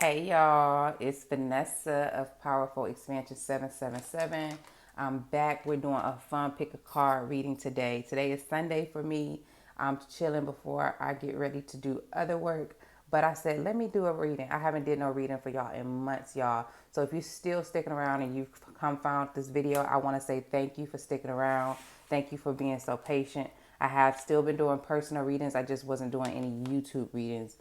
Hey y'all, it's Vanessa of Powerful Expansion 777. I'm back. We're doing a fun pick a card reading today. Today is Sunday for me. I'm chilling before I get ready to do other work. But I said, let me do a reading. I haven't did no reading for y'all in months, y'all. So if you're still sticking around and you've found this video, I want to say thank you for sticking around. Thank you for being so patient. I have still been doing personal readings. I just wasn't doing any YouTube readings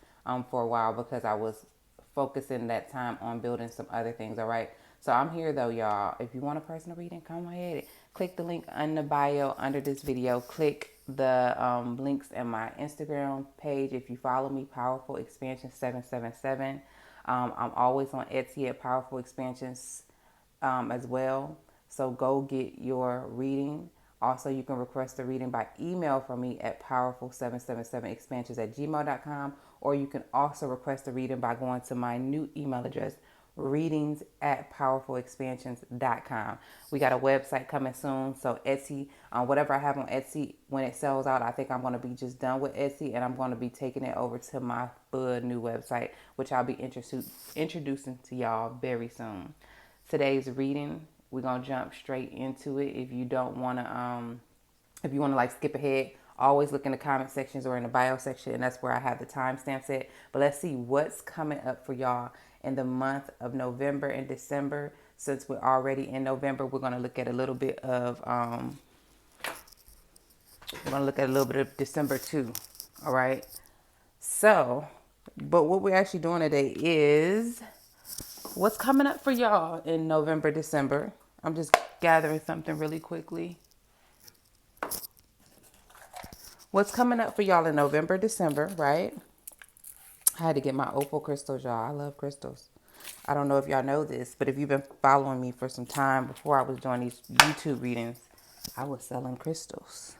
for a while because I was focusing that time on building some other things. All right. So I'm here though, y'all. If you want a personal reading, come ahead. Click the link in the bio under this video. Click the links in my Instagram page. If you follow me, Powerful Expansion 777. I'm always on Etsy at Powerful Expansions as well. So go get your reading. Also, you can request a reading by email from me at powerful777expansions@gmail.com, or you can also request a reading by going to my new email address, readings@powerfulexpansions.com. We got a website coming soon, so Etsy, whatever I have on Etsy, when it sells out, I think I'm going to be just done with Etsy, and I'm going to be taking it over to my full new website, which I'll be introducing to y'all very soon. Today's reading, we're gonna jump straight into it. If you don't wanna if you wanna like skip ahead, always look in the comment sections or in the bio section, and that's where I have the timestamps at. But let's see what's coming up for y'all in the month of November and December. Since we're already in November, we're gonna look at a little bit of December too. All right. So, but what we're actually doing today is what's coming up for y'all in November, December. I'm just gathering something really quickly. What's coming up for y'all in November, December, right? I had to get my opal crystals, y'all. I love crystals. I don't know if y'all know this, but if you've been following me for some time before I was doing these YouTube readings, I was selling crystals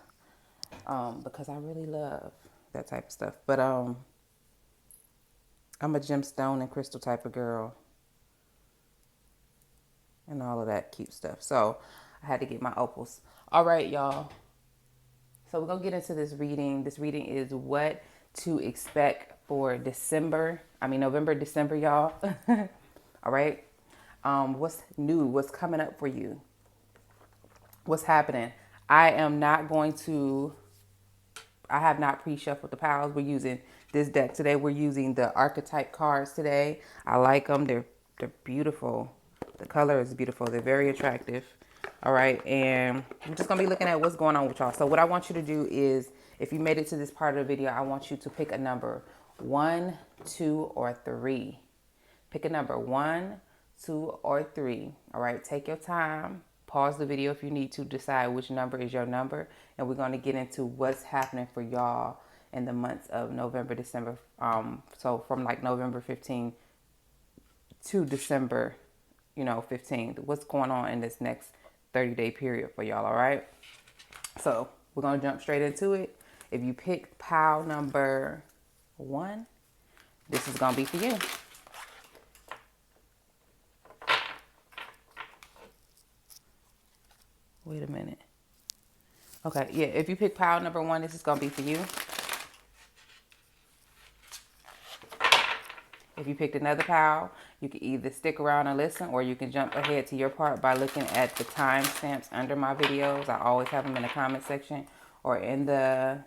because I really love that type of stuff. But I'm a gemstone and crystal type of girl and all of that cute stuff. So I had to get my opals. All right, y'all. So we're going to get into this reading. This reading is what to expect for November, December, y'all. All right. What's new? What's coming up for you? What's happening? I have not pre-shuffled the piles. We're using this deck today. We're using the archetype cards today. I like them. They're beautiful. The color is beautiful. They're very attractive. All right. And I'm just going to be looking at what's going on with y'all. So what I want you to do is, if you made it to this part of the video, I want you to pick a number 1, 2, or 3. Pick a number 1, 2, or 3. All right. Take your time. Pause the video if you need to decide which number is your number. And we're going to get into what's happening for y'all in the months of November, December. So from like November 15th to December 15th. What's going on in this next 30-day period for y'all, all right? So we're going to jump straight into it. If you pick pile number 1, this is going to be for you. Wait a minute. Okay, yeah, if you pick pile number 1, this is going to be for you. If you picked another pile, you can either stick around and listen, or you can jump ahead to your part by looking at the timestamps under my videos. I always have them in the comment section or in the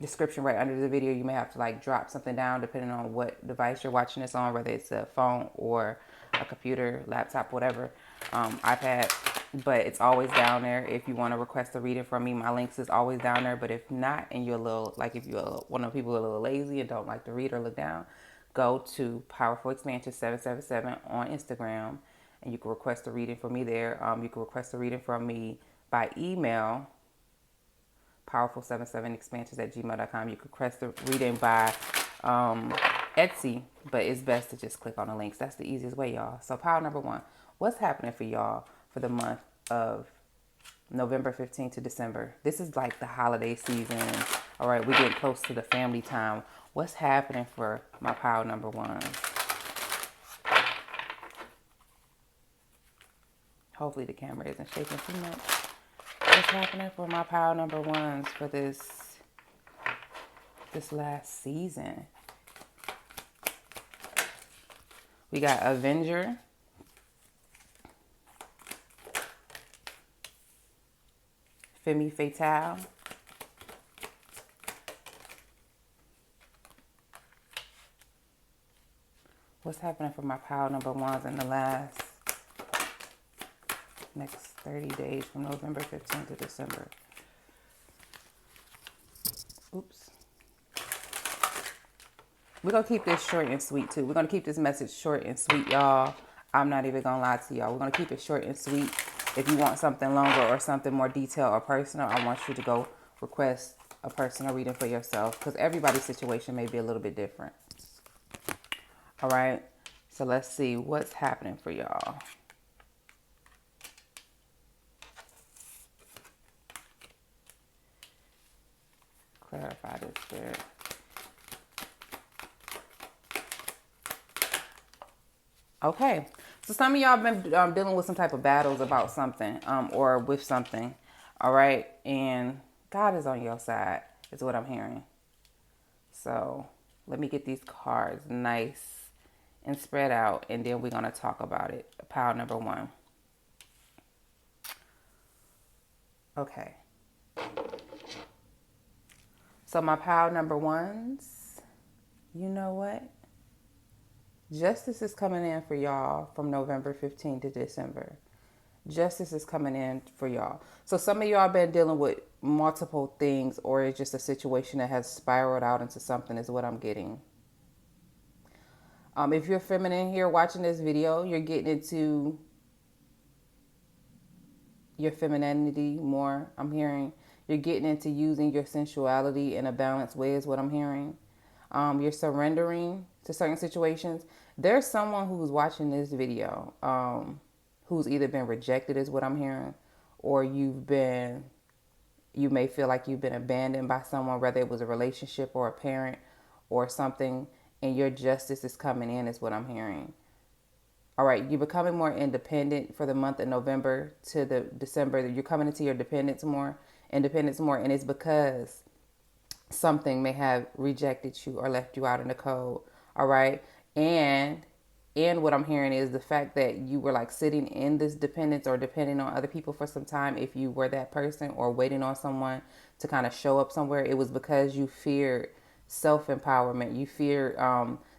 description right under the video. You may have to like drop something down depending on what device you're watching this on, whether it's a phone or a computer, laptop, whatever, iPad. But it's always down there if you want to request a reading from me. My links is always down there. But if not, and you're if you're one of the people who are a little lazy and don't like to read or look down, go to Powerful Expansion 777 on Instagram, and you can request a reading from me there. You can request a reading from me by email, powerful77expansions@gmail.com. You can request a reading by Etsy, but it's best to just click on the links. That's the easiest way, y'all. So pile number 1, what's happening for y'all for the month of November 15th to December? This is like the holiday season. All right, we're getting close to the family time. What's happening for my pile number 1? Hopefully the camera isn't shaking too much. What's happening for my pile number 1s for this last season? We got Avenger. Femme Fatale. What's happening for my pile number ones in the next 30 days from November 15th to December? Oops. We're going to keep this short and sweet, too. We're going to keep this message short and sweet, y'all. I'm not even going to lie to y'all. We're going to keep it short and sweet. If you want something longer or something more detailed or personal, I want you to go request a personal reading for yourself, because everybody's situation may be a little bit different. All right? So let's see what's happening for y'all. Clarify this spirit. Okay, so some of y'all been dealing with some type of battles about something, or with something, all right? And God is on your side, is what I'm hearing. So let me get these cards nice and spread out, and then we're going to talk about it. Pile number one. Okay. So my pile number ones, you know what? Justice is coming in for y'all from November 15th to December. Justice is coming in for y'all. So some of y'all been dealing with multiple things, or it's just a situation that has spiraled out into something, is what I'm getting. If you're feminine here watching this video, you're getting into your femininity more. I'm hearing you're getting into using your sensuality in a balanced way, is what I'm hearing. You're surrendering to certain situations. There's someone who's watching this video who's either been rejected, is what I'm hearing, or you may feel like you've been abandoned by someone, whether it was a relationship or a parent or something, and your justice is coming in, is what I'm hearing. All right, you're becoming more independent for the month of November to the December. You're coming into your independence more, and it's because something may have rejected you or left you out in the cold. All right, and what I'm hearing is the fact that you were like sitting in this dependence or depending on other people for some time. If you were that person or waiting on someone to kind of show up somewhere, it was because you feared self-empowerment. You feared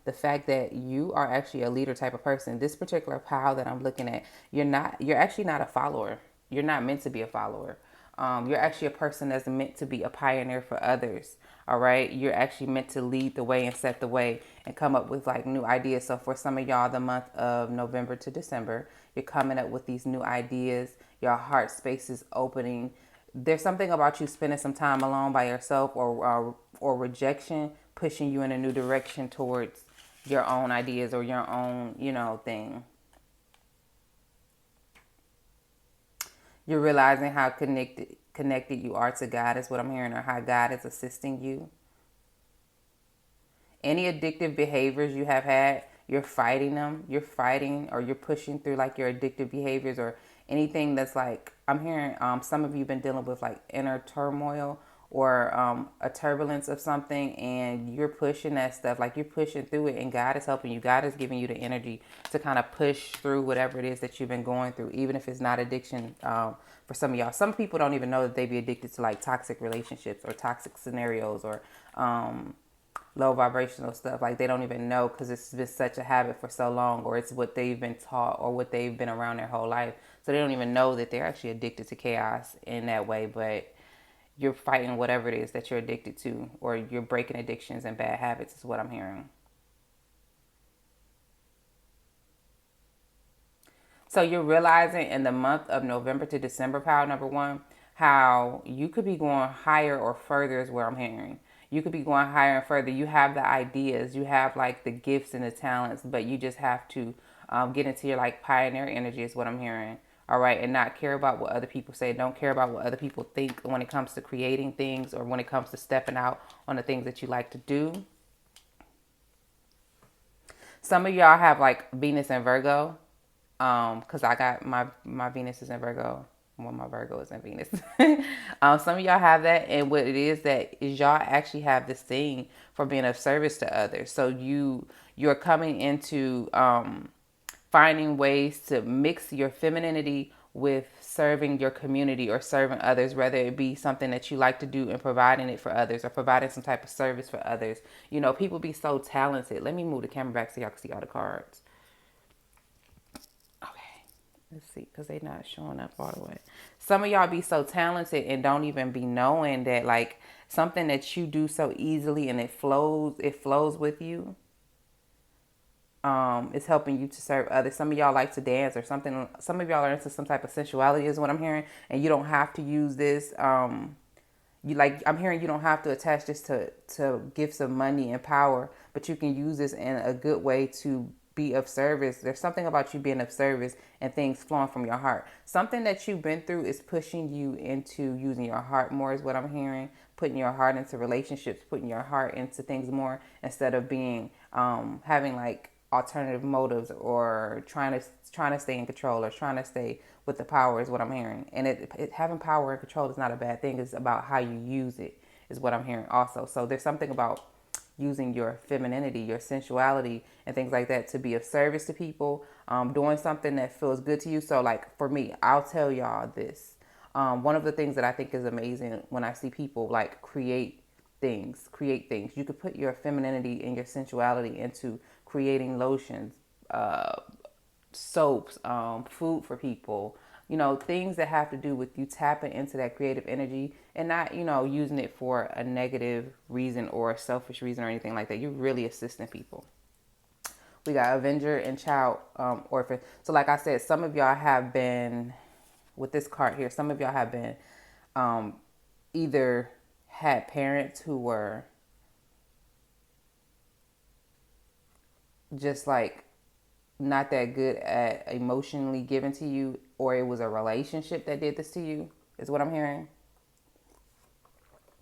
the fact that you are actually a leader type of person. This particular pile that I'm looking at, you're actually not a follower. You're not meant to be a follower. You're actually a person that's meant to be a pioneer for others. All right. You're actually meant to lead the way and set the way and come up with like new ideas. So for some of y'all, the month of November to December, you're coming up with these new ideas. Your heart space is opening. There's something about you spending some time alone by yourself, or rejection pushing you in a new direction towards your own ideas or your own, thing. You're realizing how connected you are to God, is what I'm hearing, or how God is assisting you. Any addictive behaviors you have had, you're fighting them. You're fighting, or you're pushing through like your addictive behaviors, or anything that's like, I'm hearing some of you been dealing with like inner turmoil, or a turbulence of something, and you're pushing that stuff, like you're pushing through it, and God is helping you. God is giving you the energy to kind of push through whatever it is that you've been going through, even if it's not addiction. For some of y'all, some people don't even know that they be addicted to like toxic relationships or toxic scenarios, or low vibrational stuff. Like they don't even know, because it's been such a habit for so long, or it's what they've been taught or what they've been around their whole life. So they don't even know that they're actually addicted to chaos in that way. But you're fighting whatever it is that you're addicted to, or you're breaking addictions and bad habits, is what I'm hearing. So you're realizing in the month of November to December, pile number one, how you could be going higher or further, is where I'm hearing. You could be going higher and further. You have the ideas, you have like the gifts and the talents, but you just have to get into your like pioneer energy, is what I'm hearing. All right, and not care about what other people say. Don't care about what other people think when it comes to creating things, or when it comes to stepping out on the things that you like to do. Some of y'all have like Venus and Virgo, because I got my Venus is in Virgo, Well, my Virgo is in Venus. Some of y'all have that, and what it is that is y'all actually have this thing for being of service to others. So you're coming into finding ways to mix your femininity with serving your community or serving others, whether it be something that you like to do and providing it for others or providing some type of service for others. You know, people be so talented. Let me move the camera back so y'all can see all the cards. Okay, let's see, because they not showing up all the way. Some of y'all be so talented and don't even be knowing that, like, something that you do so easily and it flows with you. Is helping you to serve others. Some of y'all like to dance or something. Some of y'all are into some type of sensuality is what I'm hearing. And you don't have to use this. I'm hearing you don't have to attach this to gifts of money and power, but you can use this in a good way to be of service. There's something about you being of service and things flowing from your heart. Something that you've been through is pushing you into using your heart more is what I'm hearing. Putting your heart into relationships, putting your heart into things more instead of being having like alternative motives or trying to stay in control or trying to stay with the power is what I'm hearing. And having power and control is not a bad thing. It's about how you use it is what I'm hearing also. So there's something about using your femininity, your sensuality, and things like that to be of service to people, doing something that feels good to you. So, like for me, I'll tell y'all this. One of the things that I think is amazing when I see people like create things. You could put your femininity and your sensuality into creating lotions, soaps, food for people, things that have to do with you tapping into that creative energy and not, using it for a negative reason or a selfish reason or anything like that. You're really assisting people. We got Avenger and Child Orphan. So like I said, some of y'all have been, with this card here, some of y'all have been either had parents who were just like not that good at emotionally giving to you, or it was a relationship that did this to you, is what I'm hearing.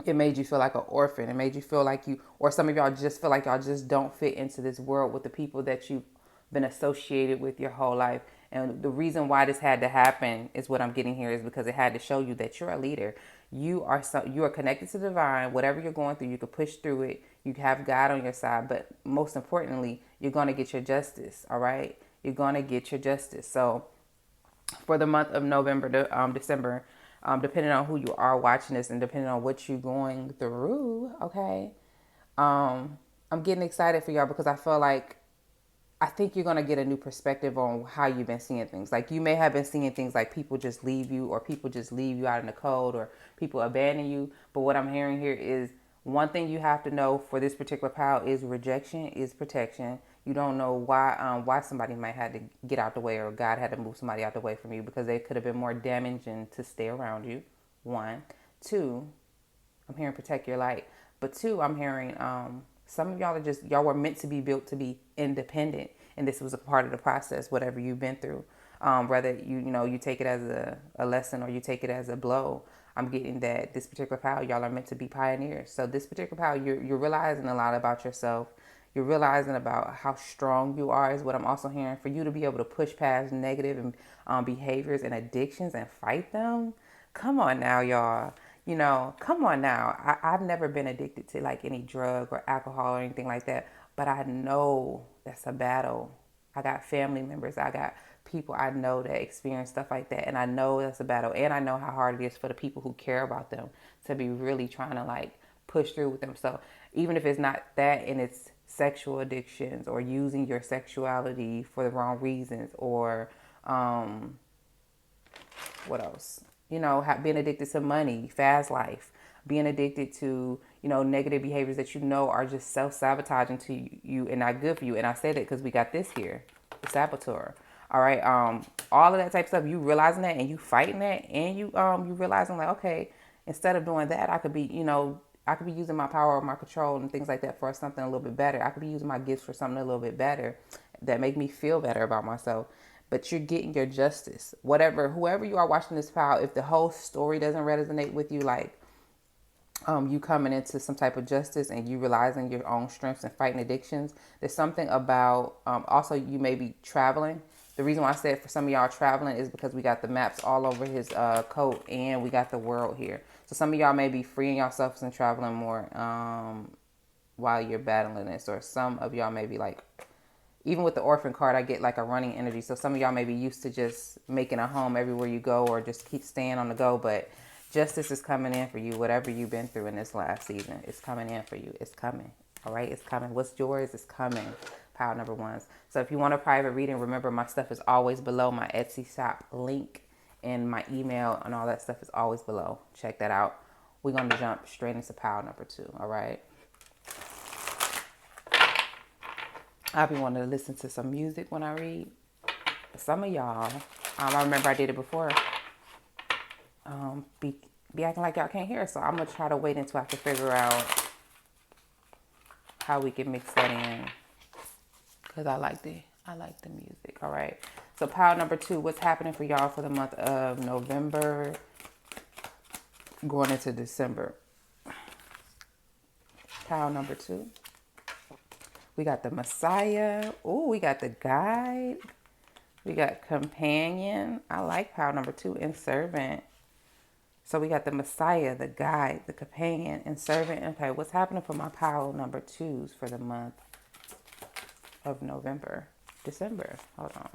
It made you feel like an orphan. It made you feel like or some of y'all just feel like y'all just don't fit into this world with the people that you've been associated with your whole life. And the reason why this had to happen is what I'm getting here is because it had to show you that you're a leader. You are connected to the divine. Whatever you're going through, you can push through it. You have God on your side, but most importantly, you're going to get your justice. All right, you're going to get your justice. So for the month of November to December, depending on who you are watching this and depending on what you're going through, okay, I'm getting excited for y'all because I think you're going to get a new perspective on how you've been seeing things. Like you may have been seeing things like people just leave you or people just leave you out in the cold or people abandon you. But what I'm hearing here is one thing you have to know for this particular pile is rejection is protection. You don't know why somebody might have to get out the way or God had to move somebody out the way from you because they could have been more damaging to stay around you. One. Two, I'm hearing protect your light. But two, I'm hearing some of y'all were meant to be built to be independent, and this was a part of the process. Whatever you've been through, whether you take it as a lesson or you take it as a blow. I'm getting that this particular power, y'all are meant to be pioneers. So this particular power, you're realizing a lot about yourself. You're realizing about how strong you are is what I'm also hearing. For you to be able to push past negative and behaviors and addictions and fight them. Come on now, y'all. Come on now. I've never been addicted to like any drug or alcohol or anything like that, but I know that's a battle. I got family members. I got people I know that experience stuff like that, and I know that's a battle, and I know how hard it is for the people who care about them to be really trying to like push through with them. So even if it's not that and it's sexual addictions or using your sexuality for the wrong reasons or what else? Being addicted to money, fast life, being addicted to, negative behaviors that are just self-sabotaging to you and not good for you. And I say that because we got this here, the saboteur. All right. All of that type of stuff, you realizing that and you fighting that and you realizing like, okay, instead of doing that, I could be using my power or my control and things like that for something a little bit better. I could be using my gifts for something a little bit better that make me feel better about myself. But you're getting your justice. Whoever you are watching this file, if the whole story doesn't resonate with you, like you coming into some type of justice and you realizing your own strengths and fighting addictions, there's something about, also you may be traveling. The reason why I said for some of y'all traveling is because we got the maps all over his coat, and we got the world here. So some of y'all may be freeing yourselves and traveling more while you're battling this, or some of y'all may be like, even with the orphan card, I get like a running energy. So some of y'all may be used to just making a home everywhere you go, or just keep staying on the go. But justice is coming in for you. Whatever you've been through in this last season, it's coming in for you. It's coming. All right, it's coming. What's yours is coming. Power number ones. So if you want a private reading, remember my stuff is always below. My Etsy shop link and my email and all that stuff is always below. Check that out. We're going to jump straight into power number two. All right. I be wanting to listen to some music when I read. Some of y'all, I remember I did it before, be acting like y'all can't hear. So I'm going to try to wait until I can figure out how we can mix that in. Because I like the music. All right. So power number two, what's happening for y'all for the month of November going into December? Power number two. We got the Messiah. Ooh, we got the Guide. We got Companion. I like power number two, and Servant. So we got the Messiah, the Guide, the Companion, and Servant. Okay, what's happening for my power number twos for the month of December? Hold on.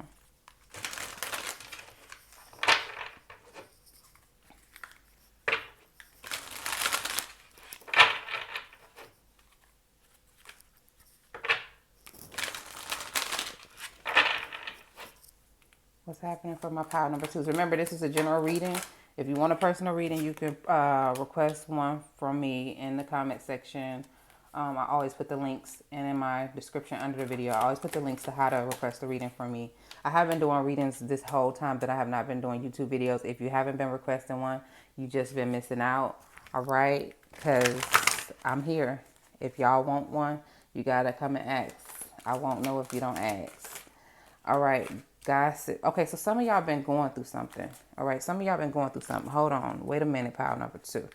What's happening for my power number twos? Remember, this is a general reading. If you want a personal reading, you can request one from me in the comment section. I always put the links, and in my description under the video, I always put the links to how to request a reading from me. I have been doing readings this whole time that I have not been doing YouTube videos. If you haven't been requesting one, you just been missing out. All right, because I'm here. If y'all want one, you gotta come and ask. I won't know if you don't ask. All right, gossip. Okay, so some of y'all been going through something. All right, some of y'all been going through something. Hold on. Wait a minute, power number two.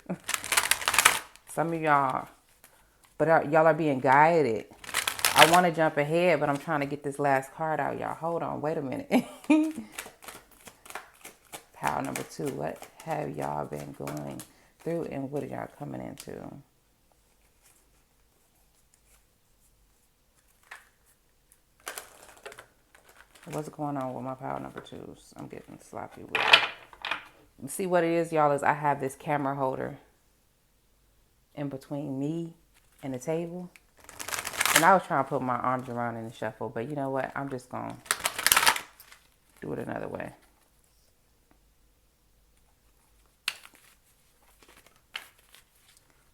Some of y'all, but y'all are being guided. I want to jump ahead, but I'm trying to get this last card out, y'all. Hold on. Wait a minute. Power number two. What have y'all been going through, and what are y'all coming into? What's going on with my power number twos? I'm getting sloppy with it. See what it is, y'all, is I have this camera holder in between me and the table. And I was trying to put my arms around in the shuffle, but you know what? I'm just going to do it another way.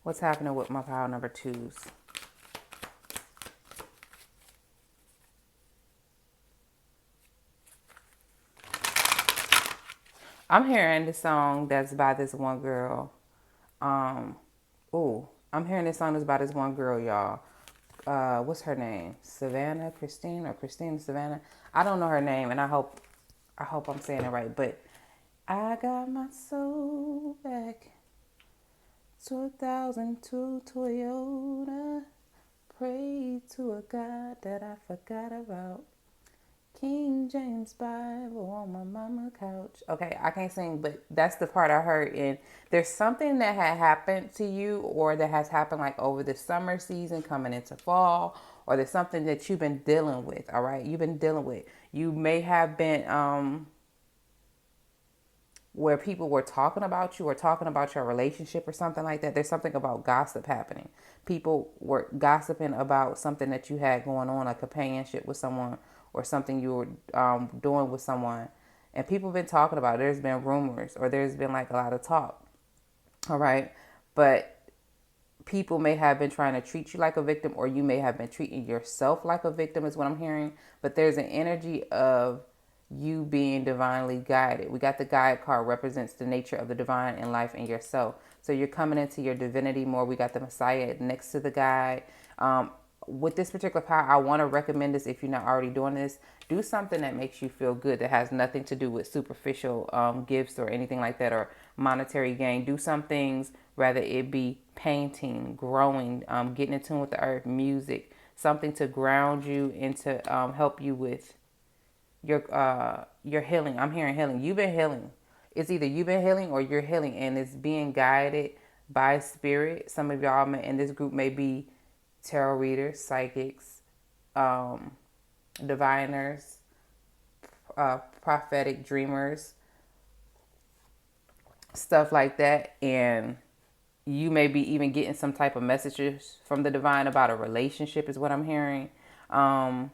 What's happening with my power number twos? I'm hearing this song that's by this one girl. I'm hearing this song that's by this one girl, y'all. What's her name? Christine Savannah. I don't know her name, and I hope I'm saying it right. But I got my soul back. 2002 Toyota. Pray to a God that I forgot about. King James Bible on my mama couch. Okay, I can't sing, but that's the part I heard. And there's something that had happened to you, or that has happened like over the summer season coming into fall, or there's something that you've been dealing with. All right, you've been dealing with. You may have been where people were talking about you or talking about your relationship or something like that. There's something about gossip happening. People were gossiping about something that you had going on, a companionship with someone, or something you were doing with someone. And people have been talking about it. There's been rumors, or there's been like a lot of talk. All right. But people may have been trying to treat you like a victim, or you may have been treating yourself like a victim, is what I'm hearing. But there's an energy of you being divinely guided. We got the guide card, represents the nature of the divine in life and yourself. So you're coming into your divinity more. We got the Messiah next to the guide. With this particular power, I want to recommend this. If you're not already doing this, do something that makes you feel good, that has nothing to do with superficial gifts or anything like that, or monetary gain. Do some things, rather it be painting, growing, getting in tune with the earth, music, something to ground you and to help you with you're healing. I'm hearing healing. You've been healing. It's either you've been healing or you're healing, and it's being guided by spirit. Some of y'all in this group may be tarot readers, psychics, um, diviners, prophetic dreamers, stuff like that. And you may be even getting some type of messages from the divine about a relationship is what I'm hearing. Um,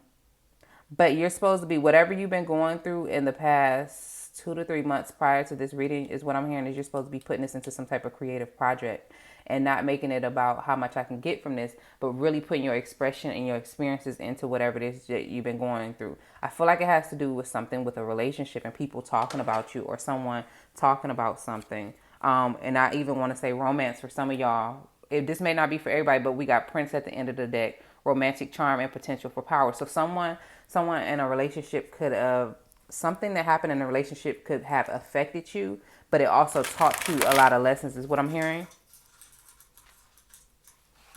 but you're supposed to be, whatever you've been going through in the past 2 to 3 months prior to this reading is what I'm hearing, is you're supposed to be putting this into some type of creative project and not making it about how much I can get from this, but really putting your expression and your experiences into whatever it is that you've been going through. I feel like it has to do with something with a relationship and people talking about you or someone talking about something. And I even want to say romance for some of y'all. This may not be for everybody, but we got Prince at the end of the deck, romantic charm and potential for power. So someone in a relationship could have, something that happened in a relationship could have affected you, but it also taught you a lot of lessons is what I'm hearing.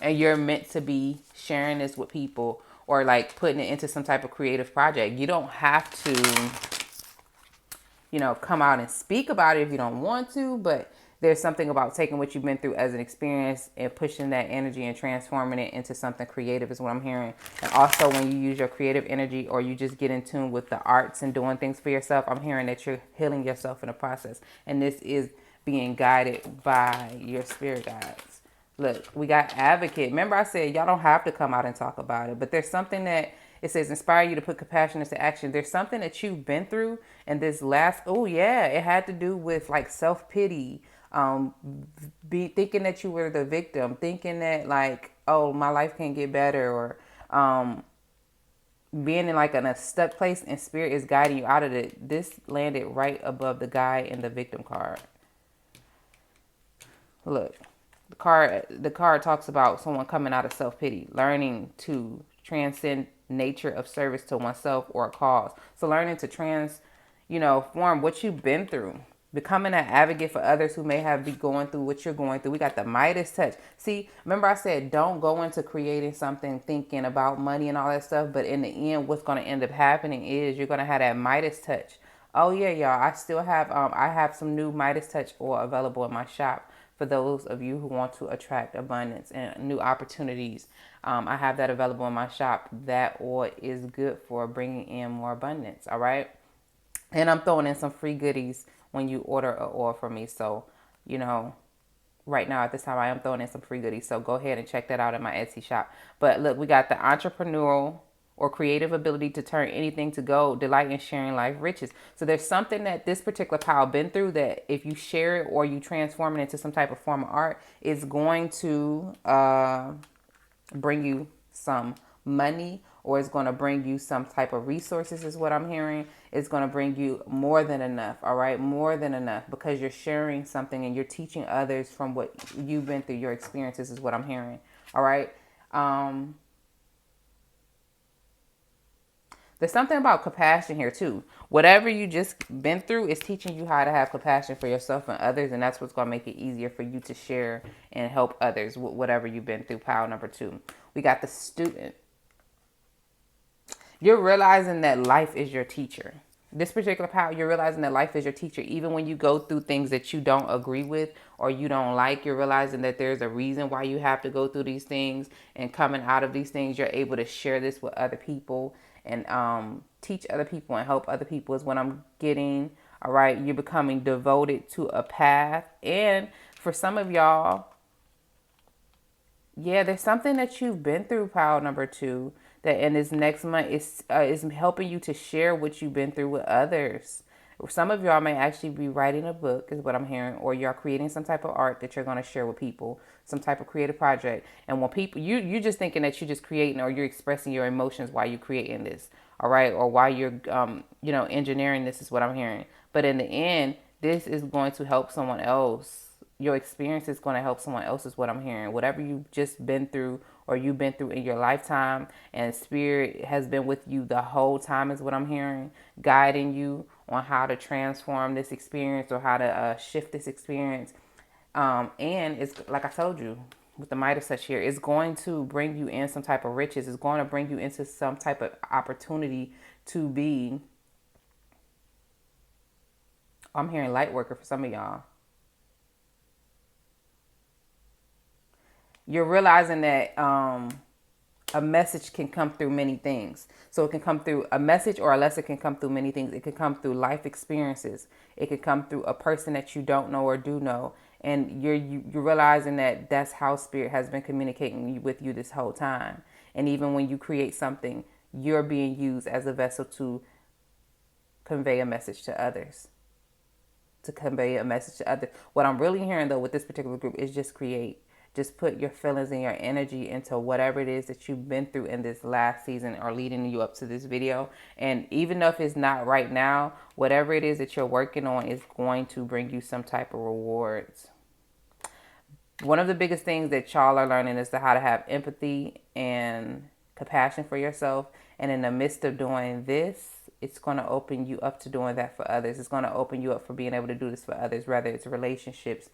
And you're meant to be sharing this with people or like putting it into some type of creative project. You don't have to, come out and speak about it if you don't want to, but there's something about taking what you've been through as an experience and pushing that energy and transforming it into something creative is what I'm hearing. And also when you use your creative energy or you just get in tune with the arts and doing things for yourself, I'm hearing that you're healing yourself in the process. And this is being guided by your spirit guides. Look, we got advocate. Remember I said y'all don't have to come out and talk about it, but there's something that it says inspire you to put compassion into action. There's something that you've been through, and this last, oh yeah, it had to do with like self-pity, be thinking that you were the victim, thinking that like, oh, my life can't get better, or being in like a stuck place, and spirit is guiding you out of it. This landed right above the guy in the victim card. Look, the card talks about someone coming out of self-pity, learning to transcend nature of service to oneself or a cause. So learning to form what you've been through, becoming an advocate for others who may have be going through what you're going through. We got the Midas touch. See, remember I said don't go into creating something thinking about money and all that stuff, but in the end what's going to end up happening is you're going to have that Midas touch. Oh yeah, y'all, I still have I have some new Midas touch oil available in my shop for those of you who want to attract abundance and new opportunities. I have that available in my shop. That oil is good for bringing in more abundance. All right. And I'm throwing in some free goodies when you order an oil from me. So, right now at this time, I am throwing in some free goodies. So go ahead and check that out in my Etsy shop. But look, we got the entrepreneurial or creative ability to turn anything to gold, delight in sharing life riches. So there's something that this particular pile been through that if you share it or you transform it into some type of form of art, it's going to bring you some money, or it's going to bring you some type of resources is what I'm hearing. It's going to bring you more than enough. All right. More than enough, because you're sharing something and you're teaching others from what you've been through, your experiences is what I'm hearing. All right. There's something about compassion here too. Whatever you just been through is teaching you how to have compassion for yourself and others, and that's what's going to make it easier for you to share and help others with whatever you've been through. Pile number 2. We got the student. You're realizing that life is your teacher. This particular pile, you're realizing that life is your teacher. Even when you go through things that you don't agree with or you don't like, you're realizing that there's a reason why you have to go through these things. And coming out of these things, you're able to share this with other people and teach other people and help other people is what I'm getting. All right. You're becoming devoted to a path. And for some of y'all, yeah, there's something that you've been through, pile number 2, that in this next month is helping you to share what you've been through with others. Some of y'all may actually be writing a book, is what I'm hearing, or you're creating some type of art that you're going to share with people, some type of creative project. And when people, you're just thinking that you're just creating or you're expressing your emotions while you're creating this, all right, or while you're, engineering this is what I'm hearing. But in the end, this is going to help someone else. Your experience is going to help someone else is what I'm hearing. Whatever you've just been through or you've been through in your lifetime, and spirit has been with you the whole time is what I'm hearing, guiding you on how to transform this experience or how to shift this experience. And it's like I told you with the Midas touch here, it's going to bring you in some type of riches. It's going to bring you into some type of opportunity to be I'm hearing light worker for some of y'all. You're realizing that a message can come through many things. So it can come through a message, or a lesson can come through many things. It can come through life experiences. It could come through a person that you don't know or do know. And you're realizing that that's how spirit has been communicating with you this whole time. And even when you create something, you're being used as a vessel to convey a message to others. To convey a message to others. What I'm really hearing though with this particular group is just create. Just put your feelings and your energy into whatever it is that you've been through in this last season or leading you up to this video. And even if it's not right now, whatever it is that you're working on is going to bring you some type of rewards. One of the biggest things that y'all are learning is how to have empathy and compassion for yourself. And in the midst of doing this, it's going to open you up to doing that for others. It's going to open you up for being able to do this for others, whether it's relationships,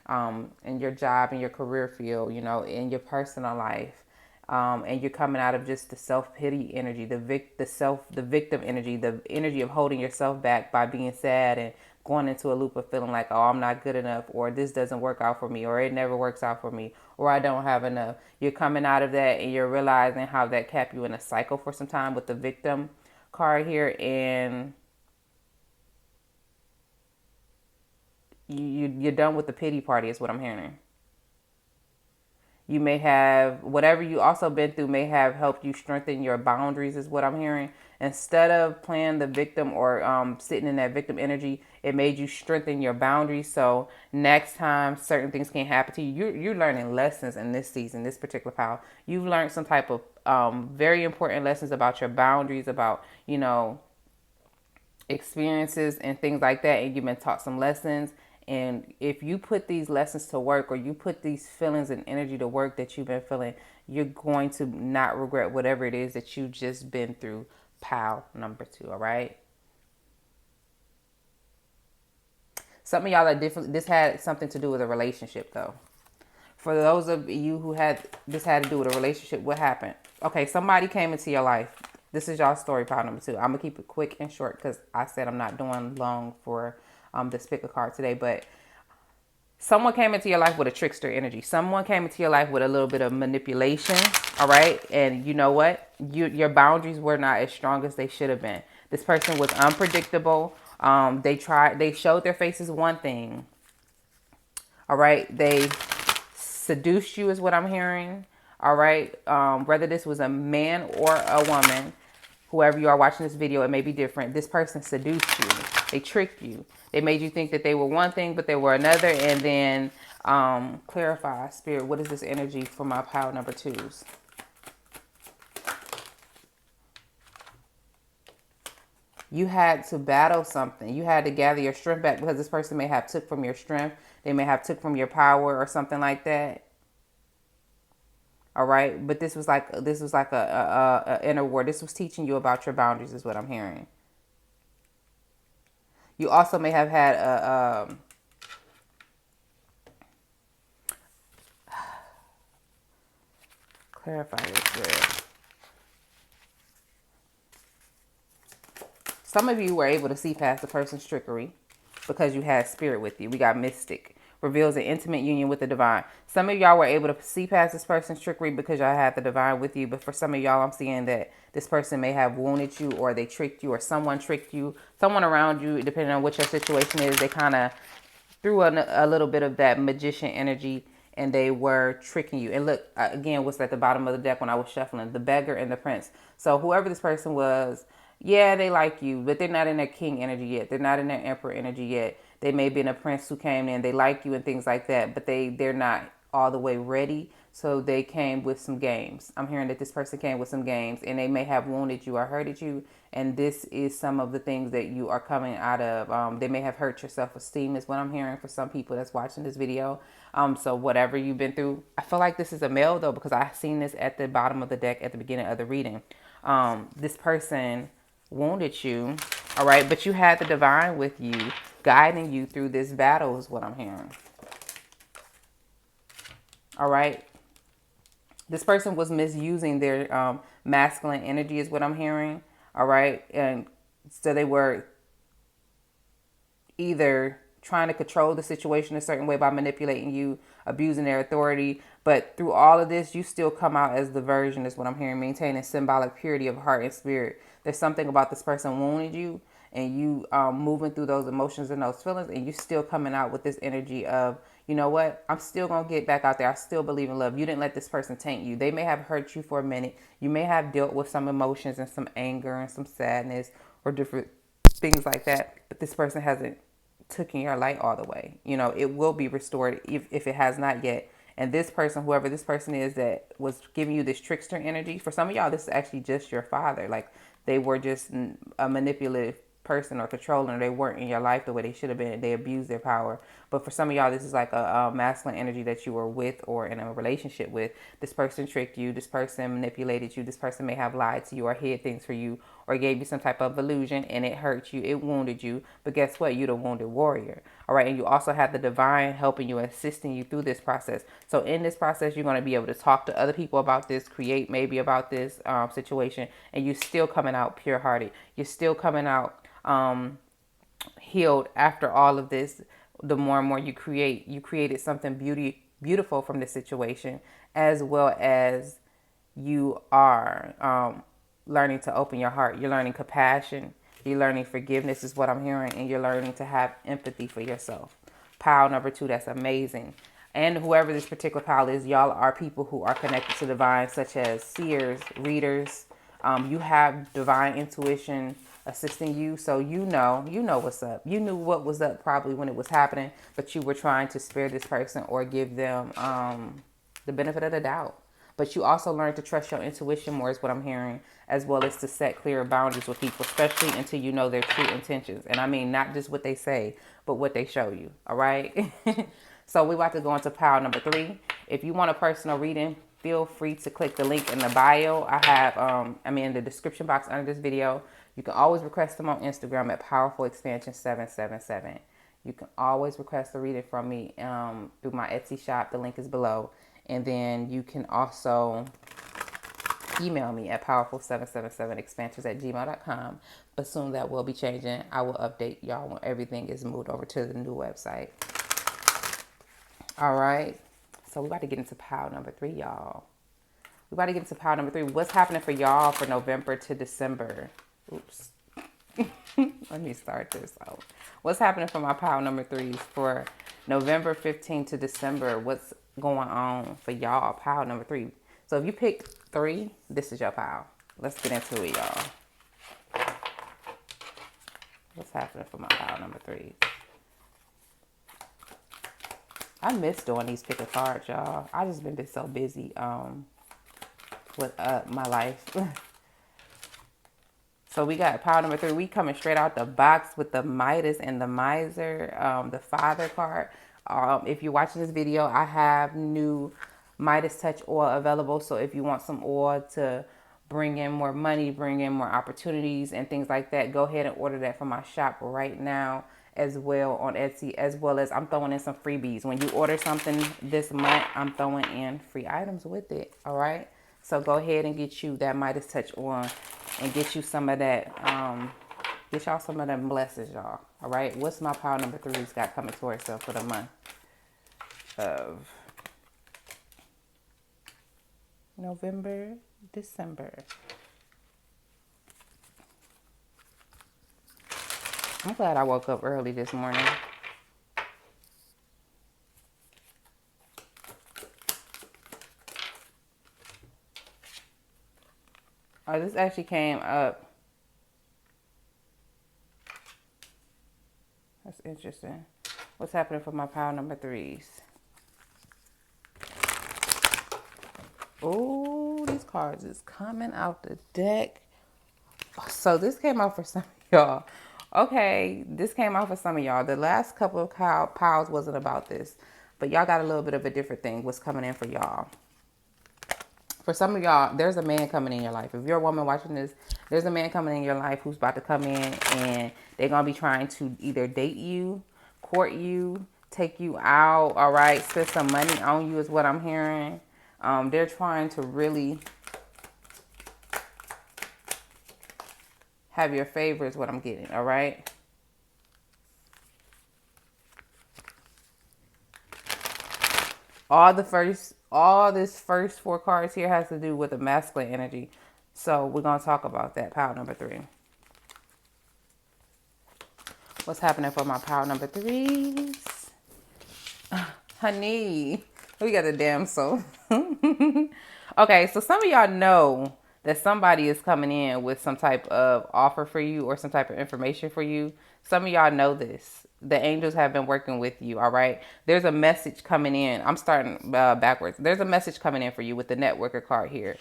in your job, in your career field, you know, in your personal life. And you're coming out of just the self-pity energy, the victim energy, the energy of holding yourself back by being sad and going into a loop of feeling like, oh, I'm not good enough, or this doesn't work out for me, or it never works out for me, or I don't have enough. You're coming out of that and you're realizing how that kept you in a cycle for some time with the victim card here, and you're done with the pity party is what I'm hearing. You may have, whatever you also been through may have helped you strengthen your boundaries is what I'm hearing. Instead of playing the victim or sitting in that victim energy, it made you strengthen your boundaries. So next time certain things can't happen to you, you're learning lessons in this season, this particular pile. You've learned some type of very important lessons about your boundaries, about, you know, experiences and things like that, and you've been taught some lessons. And if you put these lessons to work, or you put these feelings and energy to work that you've been feeling, you're going to not regret whatever it is that you just been through. Pile number 2. All right. Some of y'all are different. This had something to do with a relationship though. For those of you who had this had to do with a relationship, what happened? Okay, somebody came into your life. This is y'all story pile number 2. I'm gonna keep it quick and short because I said I'm not doing long for this pick a card today. But someone came into your life with a trickster energy. Someone came into your life with a little bit of manipulation. All right, and you know what? Your boundaries were not as strong as they should have been. This person was unpredictable. They showed their faces one thing. All right, they seduced you is what I'm hearing. All right, whether this was a man or a woman, whoever you are watching this video, it may be different. This person seduced you. They tricked you. They made you think that they were one thing, but they were another. And then clarify, spirit, what is this energy for my pile number 2s? You had to battle something. You had to gather your strength back because this person may have took from your strength. They may have took from your power or something like that. All right, but this was like a inner war. This was teaching you about your boundaries, is what I'm hearing. You also may have had a clarify this. Some of you were able to see past the person's trickery because you had spirit with you. We got mystic. Reveals an intimate union with the divine. Some of y'all were able to see past this person's trickery because y'all had the divine with you. But for some of y'all, I'm seeing that this person may have wounded you, or they tricked you, or someone tricked you. Someone around you, depending on what your situation is, they kind of threw a little bit of that magician energy, and they were tricking you. And look, again, what's at the bottom of the deck when I was shuffling? The beggar and the prince. So whoever this person was, yeah, they like you, but they're not in their king energy yet. They're not in their emperor energy yet. They may be in a prince who came in. They like you and things like that, but they're not all the way ready. So they came with some games. I'm hearing that this person came with some games, and they may have wounded you or hurted you. And this is some of the things that you are coming out of. They may have hurt your self-esteem is what I'm hearing for some people that's watching this video. So whatever you've been through, I feel like this is a male though, because I've seen this at the bottom of the deck at the beginning of the reading. This person wounded you, all right, but you had the divine with you, guiding you through this battle is what I'm hearing. All right, this person was misusing their masculine energy is what I'm hearing. All right, and so they were either trying to control the situation a certain way by manipulating you, abusing their authority. But through all of this, you still come out as the version, is what I'm hearing, maintaining symbolic purity of heart and spirit. There's something about this person wounded you, and you moving through those emotions and those feelings, and you still coming out with this energy of, you know what, I'm still going to get back out there. I still believe in love. You didn't let this person taint you. They may have hurt you for a minute. You may have dealt with some emotions and some anger and some sadness or different things like that, but this person hasn't taken your light all the way. You know, it will be restored if it has not yet. And this person, whoever this person is that was giving you this trickster energy, for some of y'all, this is actually just your father. Like, they were just a manipulative person or controlling, or they weren't in your life the way they should have been. They abused their power. But for some of y'all, this is like a masculine energy that you were with or in a relationship with. This person tricked you. This person manipulated you. This person may have lied to you or hid things for you or gave you some type of illusion, and it hurt you. It wounded you. But guess what? You're the wounded warrior. All right. And you also have the divine helping you, assisting you through this process. So in this process, you're going to be able to talk to other people about this, create maybe about this situation, and you're still coming out pure hearted. You're still coming out healed after all of this. The more and more you created something beautiful from this situation, as well as you are learning to open your heart. You're learning compassion. You're learning forgiveness is what I'm hearing, and you're learning to have empathy for yourself. Pile number 2, that's amazing. And whoever this particular pile is, y'all are people who are connected to divine, such as seers, readers. You have divine intuition assisting you, so you know what's up. You knew what was up probably when it was happening, but you were trying to spare this person or give them the benefit of the doubt. But you also learn to trust your intuition more, is what I'm hearing, as well as to set clear boundaries with people, especially until you know their true intentions. And I mean, not just what they say, but what they show you. All right. So we're about to go into pile number 3. If you want a personal reading, feel free to click the link in the bio. I have, in the description box under this video. You can always request them on Instagram at Powerful Expansion 777. You can always request a reading from me through my Etsy shop. The link is below. And then you can also email me at powerful777expansions@gmail.com. But soon that will be changing. I will update y'all when everything is moved over to the new website. All right. So we're about to get into pile number 3, y'all. We're about to get into pile number 3. What's happening for y'all for November to December? Oops. Let me start this out. What's happening for my pile number 3s for November 15th to December? What's going on for y'all? Pile number 3. So if you picked 3, this is your pile. Let's get into it, y'all. What's happening for my pile number 3s? I miss doing these pick a cards, y'all. I just been so busy with my life. So we got pile number 3. We coming straight out the box with the Midas and the Miser, the Father card. If you're watching this video, I have new Midas Touch oil available. So if you want some oil to bring in more money, bring in more opportunities and things like that, go ahead and order that from my shop right now, as well on Etsy, as well as I'm throwing in some freebies. When you order something this month, I'm throwing in free items with it. All right. So go ahead and get you that Midas Touch on and get you some of that. Get y'all some of them blessings, y'all. All right. What's my pile number 3's got coming towards itself for the month of November, December? I'm glad I woke up early this morning. Oh, this actually came up. That's interesting. What's happening for my pile number 3's? Oh, these cards is coming out the deck. So this came out for some of y'all. Okay, this came out for some of y'all. The last couple of piles wasn't about this, but y'all got a little bit of a different thing. What's coming in for y'all? For some of y'all, there's a man coming in your life. If you're a woman watching this, there's a man coming in your life who's about to come in, and they're going to be trying to either date you, court you, take you out, all right, spend some money on you is what I'm hearing. They're trying to really have your favor is what I'm getting, all right? All this first four cards here has to do with the masculine energy. So we're going to talk about that. Pile number 3. What's happening for my pile number 3s? Honey, we got a damn soul. Okay, so some of y'all know that somebody is coming in with some type of offer for you or some type of information for you. Some of y'all know this. The angels have been working with you, all right? There's a message coming in. I'm starting backwards. There's a message coming in for you with the networker card here.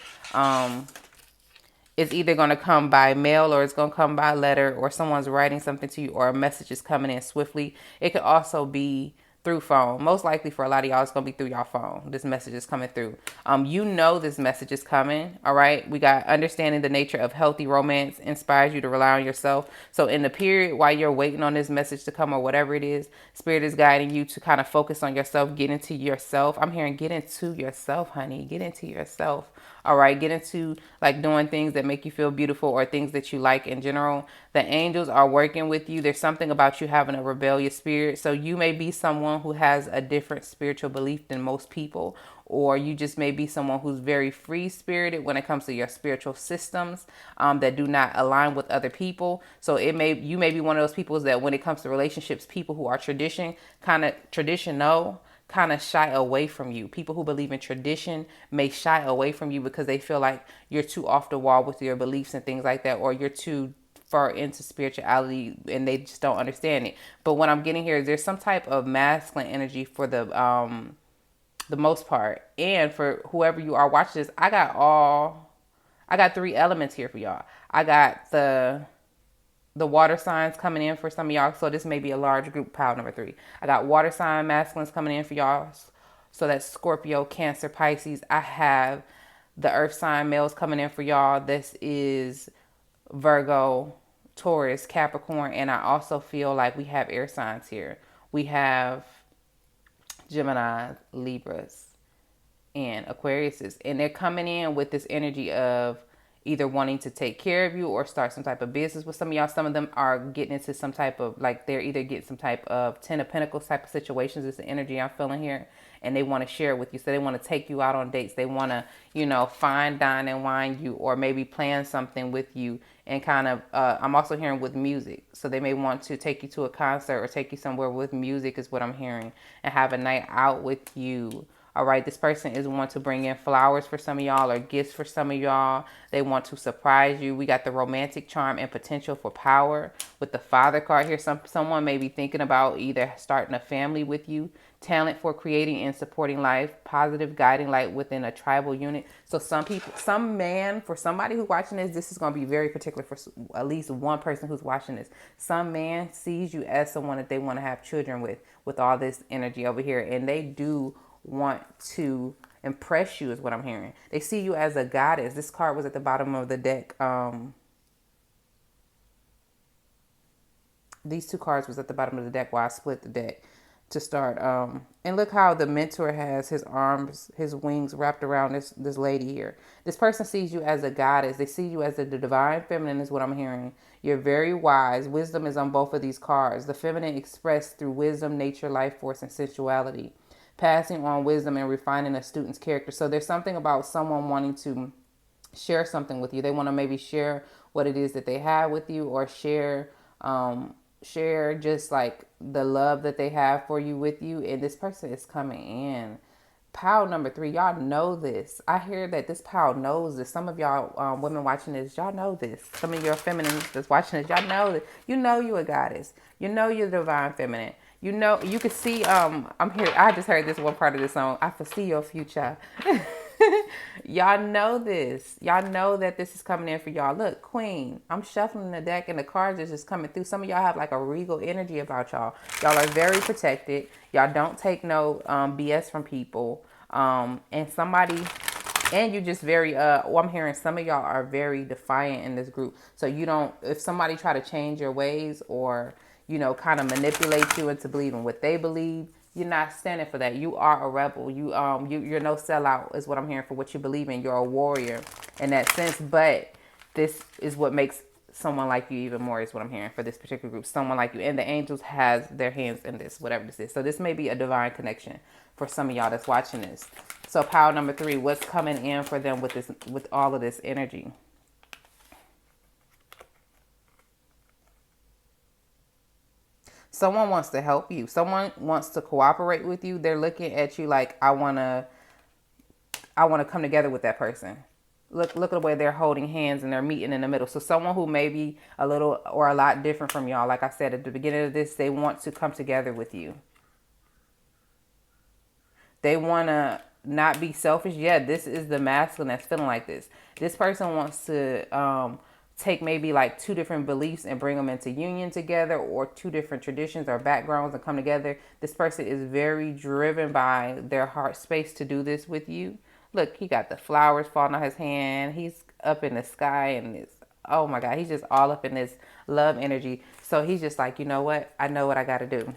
It's either going to come by mail or it's going to come by letter, or someone's writing something to you, or a message is coming in swiftly. It could also be through phone. Most likely for a lot of y'all, it's going to be through your phone. This message is coming through. You know this message is coming, all right? We got understanding the nature of healthy romance inspires you to rely on yourself. So in the period while you're waiting on this message to come or whatever it is, Spirit is guiding you to kind of focus on yourself, get into yourself. I'm hearing get into yourself, honey. Get into yourself. All right, get into like doing things that make you feel beautiful or things that you like in general. The angels are working with you. There's something about you having a rebellious spirit. So you may be someone who has a different spiritual belief than most people, or you just may be someone who's very free spirited when it comes to your spiritual systems that do not align with other people. So you may be one of those people that when it comes to relationships, people who are traditional kind of shy away from you. People who believe in tradition may shy away from you because they feel like you're too off the wall with your beliefs and things like that, or you're too far into spirituality and they just don't understand it. But what I'm getting here is there's some type of masculine energy for the most part. And for whoever you are watching this, I got 3 elements here for y'all. I got the water signs coming in for some of y'all. So this may be a large group, pile number 3. I got water sign masculines coming in for y'all. So that's Scorpio, Cancer, Pisces. I have the earth sign males coming in for y'all. This is Virgo, Taurus, Capricorn. And I also feel like we have air signs here. We have Gemini, Libras, and Aquariuses. And they're coming in with this energy of either wanting to take care of you or start some type of business with some of y'all. Some of them are getting into some type of, like, they're either getting some type of 10 of Pentacles type of situations. It's the energy I'm feeling here. And they want to share it with you. So they want to take you out on dates. They want to, fine, dine, and wine you, or maybe plan something with you. And kind of, I'm also hearing with music. So they may want to take you to a concert or take you somewhere with music is what I'm hearing. And have a night out with you. All right, this person is want to bring in flowers for some of y'all or gifts for some of y'all. They want to surprise you. We got the romantic charm and potential for power with the Father card here. Someone may be thinking about either starting a family with you, talent for creating and supporting life, positive guiding light within a tribal unit. So for somebody who's watching this is going to be very particular for at least one person who's watching this. Some man sees you as someone that they want to have children with all this energy over here. And they do want to impress you is what I'm hearing. They see you as a goddess. This card was at the bottom of the deck. These 2 cards was at the bottom of the deck while I split the deck to start. And look how the mentor has his arms, his wings wrapped around this lady here. This person sees you as a goddess. They see you as the divine feminine is what I'm hearing. You're very wise. Wisdom is on both of these cards. The feminine expressed through wisdom, nature, life force, and sensuality. Passing on wisdom and refining a student's character. So there's something about someone wanting to share something with you. They want to maybe share what it is that they have with you, or share just like the love that they have for you with you. And this person is coming in. Pile number 3, y'all know this. I hear that this pile knows this. Some of y'all women watching this, y'all know this. Some of your feminines that's watching this, y'all know that. You know you a goddess. You know you're divine feminine. You know, you can see, I'm here. I just heard this one part of the song. I foresee your future. Y'all know this. Y'all know that this is coming in for y'all. Look, Queen, I'm shuffling the deck and the cards are just coming through. Some of y'all have like a regal energy about y'all. Y'all are very protected. Y'all don't take no BS from people. And you just very, I'm hearing some of y'all are very defiant in this group. So if somebody try to change your ways or kind of manipulate you into believing what they believe, you're not standing for that. You are a rebel. You're no sellout is what I'm hearing for what you believe in. You're a warrior in that sense. But this is what makes someone like you even more is what I'm hearing for this particular group. Someone like you. And the angels has their hands in this, whatever this is. So this may be a divine connection for some of y'all that's watching this. So power number 3, what's coming in for them with this, with all of this energy? Someone wants to help you. Someone wants to cooperate with you. They're looking at you like, I want to come together with that person. Look at the way they're holding hands and they're meeting in the middle. So someone who may be a little or a lot different from y'all, like I said at the beginning of this, they want to come together with you. They want to not be selfish. Yeah, this is the masculine that's feeling like this. This person wants to take maybe like 2 different beliefs and bring them into union together, or 2 different traditions or backgrounds and come together. This person is very driven by their heart space to do this with you. Look, he got the flowers falling on his hand. He's up in the sky and it's, oh my God, he's just all up in this love energy. So he's just like, you know what? I know what I got to do.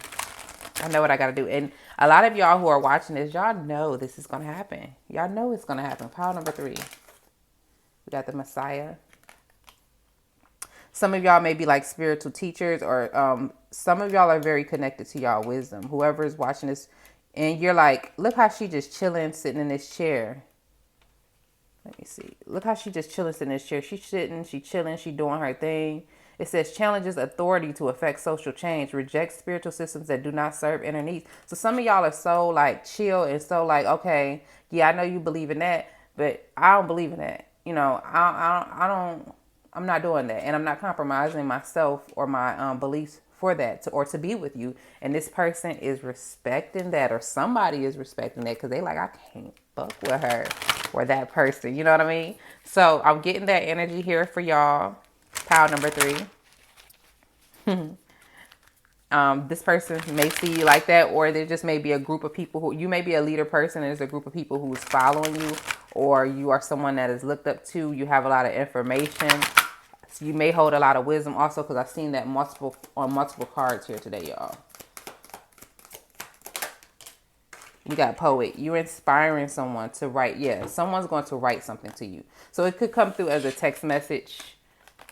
I know what I got to do. And a lot of y'all who are watching this, y'all know this is going to happen. Y'all know it's going to happen. Power number 3. We got the Messiah. Some of y'all may be like spiritual teachers, or some of y'all are very connected to y'all wisdom. Whoever is watching this, and you're like, look how she just chilling, sitting in this chair. Let me see. Look how she just chilling, sitting in this chair. She's sitting, she chilling, she doing her thing. It says challenges authority to affect social change, reject spiritual systems that do not serve inner needs. So some of y'all are so like chill and so like, okay, yeah, I know you believe in that, but I don't believe in that. You know, I'm not doing that. And I'm not compromising myself or my beliefs for that, or to be with you. And this person is respecting that, or somebody is respecting that, because they like, I can't fuck with her or that person. You know what I mean? So I'm getting that energy here for y'all. Power number 3. This person may see you like that, or there just may be a group of people who, you may be a leader person and there's a group of people who is following you, or you are someone that is looked up to. You have a lot of information. So you may hold a lot of wisdom also, because I've seen that on multiple cards here today, y'all. You got poet. You're inspiring someone to write. Yeah, someone's going to write something to you. So it could come through as a text message,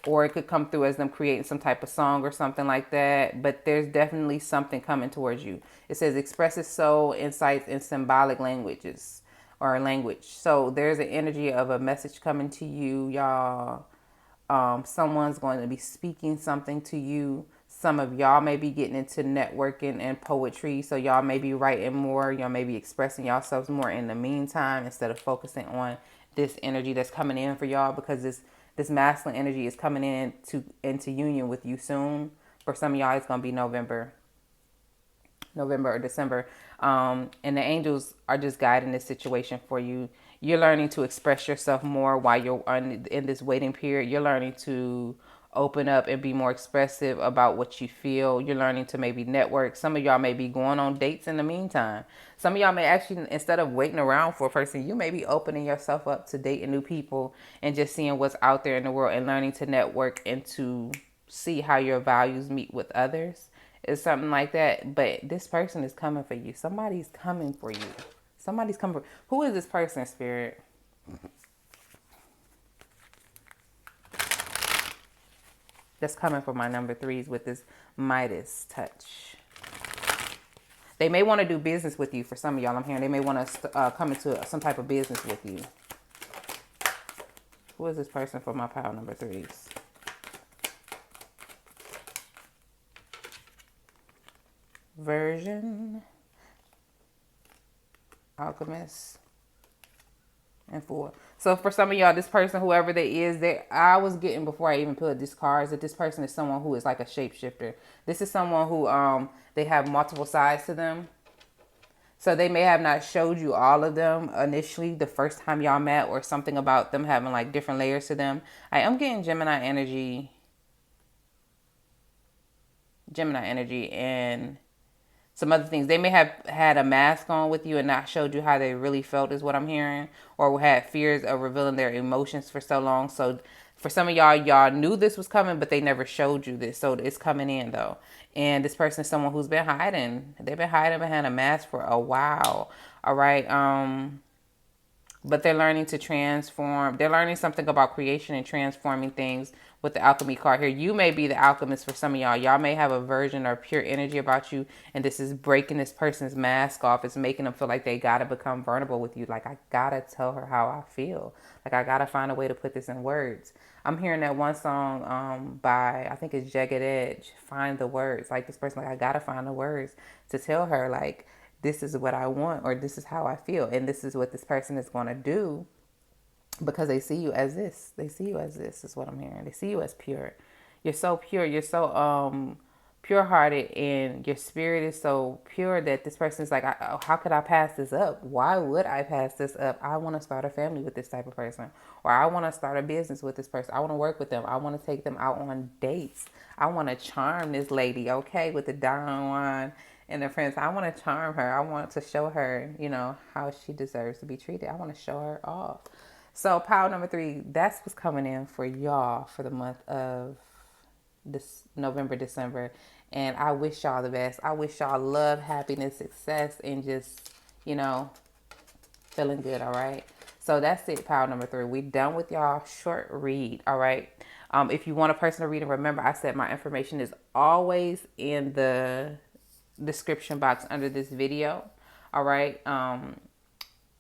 or it could come through as them creating some type of song or something like that. But there's definitely something coming towards you. It says expresses soul, insights, and symbolic languages or language. So there's an energy of a message coming to you, y'all. Someone's going to be speaking something to you. Some of y'all may be getting into networking and poetry. So y'all may be writing more. Y'all may be expressing yourselves more in the meantime, instead of focusing on this energy that's coming in for y'all, because this masculine energy is coming into union with you soon. For some of y'all, it's going to be November or December. And the angels are just guiding this situation for you. You're learning to express yourself more while you're in this waiting period. You're learning to open up and be more expressive about what you feel. You're learning to maybe network. Some of y'all may be going on dates in the meantime. Some of y'all may actually, instead of waiting around for a person, you may be opening yourself up to dating new people and just seeing what's out there in the world and learning to network and to see how your values meet with others. It's something like that. But this person is coming for you. Somebody's coming for you. Somebody's coming for. Who is this person, Spirit? That's coming for my number 3s with this Midas touch. They may want to do business with you. For some of y'all, I'm hearing they may want to come into some type of business with you. Who is this person for my power number 3s? Version, Alchemist, and 4. So for some of y'all, this person, whoever they is, I was getting before I even pulled these cards that this person is someone who is like a shapeshifter. This is someone who they have multiple sides to them. So they may have not showed you all of them initially the first time y'all met, or something about them having like different layers to them. I am getting Gemini energy, and some other things. They may have had a mask on with you and not showed you how they really felt, is what I'm hearing, or had fears of revealing their emotions for so long. So for some of y'all knew this was coming, but they never showed you this. So it's coming in though. And this person is someone who's been hiding. They've been hiding behind a mask for a while. All right. But they're learning to transform. They're learning something about creation and transforming things with the alchemy card here. You may be the alchemist for some of y'all. Y'all may have a version or pure energy about you, and this is breaking this person's mask off. It's making them feel like they gotta become vulnerable with you. Like, I gotta tell her how I feel. Like, I gotta find a way to put this in words. I'm hearing that one song by, I think it's Jagged Edge, Find the Words. Like, this person, like, I gotta find the words to tell her, like, this is what I want, or this is how I feel, and this is what this person is gonna do, because they see you as this. They see you as this, is what I'm hearing. They see you as pure. You're so pure. You're so pure hearted, and your spirit is so pure that this person is like, how could I pass this up? Why would I pass this up? I want to start a family with this type of person, or I want to start a business with this person. I want to work with them. I want to take them out on dates. I want to charm this lady, okay, with the Don Juan and the friends. I want to charm her. I want to show her, how she deserves to be treated. I want to show her off. So pile number 3, that's what's coming in for y'all for the month of this November, December. And I wish y'all the best. I wish y'all love, happiness, success, and just, feeling good, all right? So that's it, pile number 3. We done with y'all short read, all right? If you want a personal reading, remember I said my information is always in the description box under this video, all right?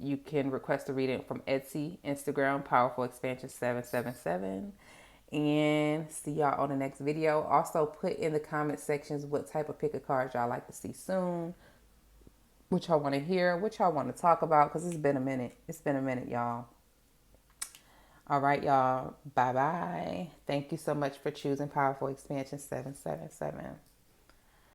You can request a reading from Etsy, Instagram, Powerful Expansion 777. And see y'all on the next video. Also, put in the comment sections what type of pick a card y'all like to see soon, what y'all want to hear, what y'all want to talk about, because it's been a minute. It's been a minute, y'all. All right, y'all. Bye-bye. Thank you so much for choosing Powerful Expansion 777.